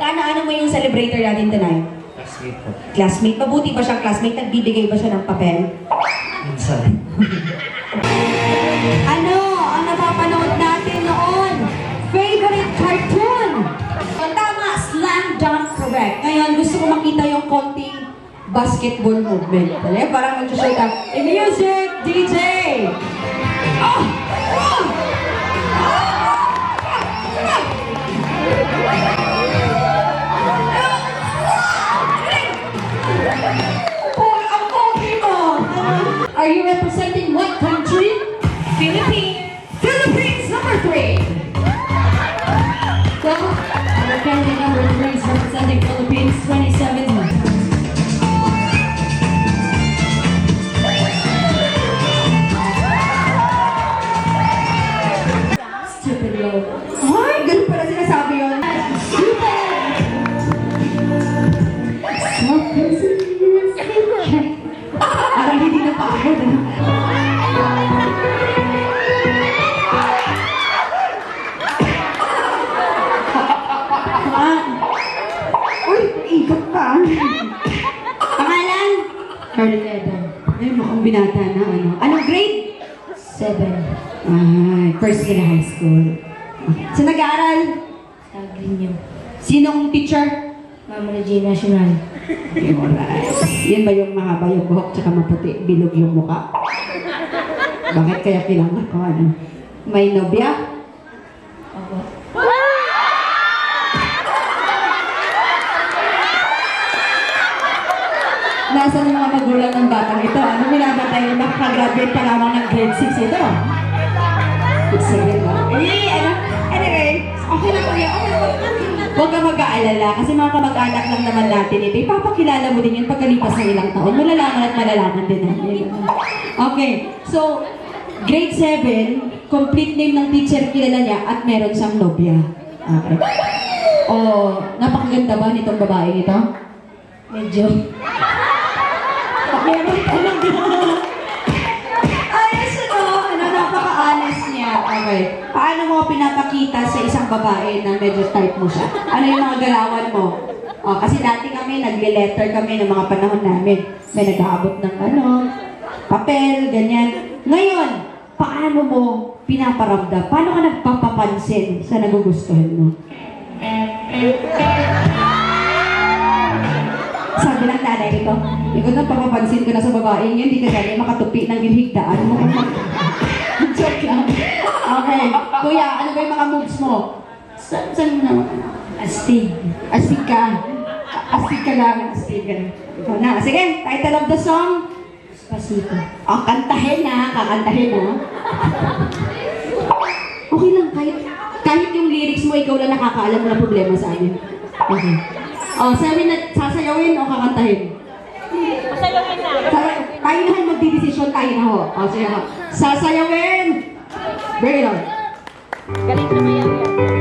Kaano-ano mo yung celebrator natin tonight? Classmate po. Classmate? Mabuti ba siyang classmate? Nagbibigay ba siya ng papel? Minsan. Ano ang napapanood natin noon? Favorite cartoon? Tama, slam dunk correct. Ngayon, gusto ko makita yung konting basketball movement. Parang mag-shoot up. Music, DJ! Oh! Oh! Are you representing what country? Philippines. Philippines, number 3. So, our candidate number 3 is representing Philippines 27. Stupid logo. Ay, ganun pala sinasabi yun. Stupid! Parang hindi na pa ako. Uy, ikot pa. Pangalan? Djdandan. Ay, mukhang binata na ano. Anong grade? 7. Ay, first year high school. Sa nag-aaral? Sa Green. Sinong teacher? Ma'am Regina National. Alright. Yan ba yung mahaba yung buhok tsaka maputi, bilog yung mukha? Bakit kaya kailangan ko ano? May nobya? Ako. Nasaan ang mga magulang ng batang ito? Ano binabatay? Makakagraduate pa lamang ng grade 6 ito. Sige ba? Anyway, okay lang kuya. Huwag ka mag-aalala kasi mga kamag-anak lang naman natin ito. Ipapakilala mo din yun pagkalipas ng ilang taon. Malalaman at malalaman din natin. Okay, so grade 7, complete name ng teacher kilala niya at meron siyang nobya. Okay. Oh, napakaganda ba nitong babae ito? Medyo. Meron talaga. Ayos ano, napaka-honest niya. Okay. Paano mo pinapakita sa isang babae na medyo type mo siya? Ano yung mga galawan mo? Oh, kasi dati kami, nagle-letter kami ng mga panahon namin. May nag-aabot ng papel, ganyan. Ngayon, paano mo pinaparamdam? Paano ka nagpapapansin sa nagugustuhan mo? Sabi ng nanay ito, ikaw na papapansin ko na sa babaeng yun, hindi ka dali makatupi ng ginhigdaan mo. Joke lang. Okay. Kuya, ano ba yung mga moves mo? Saan mo naman? Astig. Astig ka. Astig ka lang. Astig ka. Ikaw na. Sige, title of the song? Despacito. Oh, kantahin na. Kakantahin na. Okay lang. Kahit yung lyrics mo, ikaw lang nakakaalam na problema sa amin. Okay. Oh, sabi na, sasayawin o kakantahin? Masayawin na. Tayo na magdidesisyon, tayo na ho. O, sige ho. Sasayawin! Daryl. Galing na mayaw yan.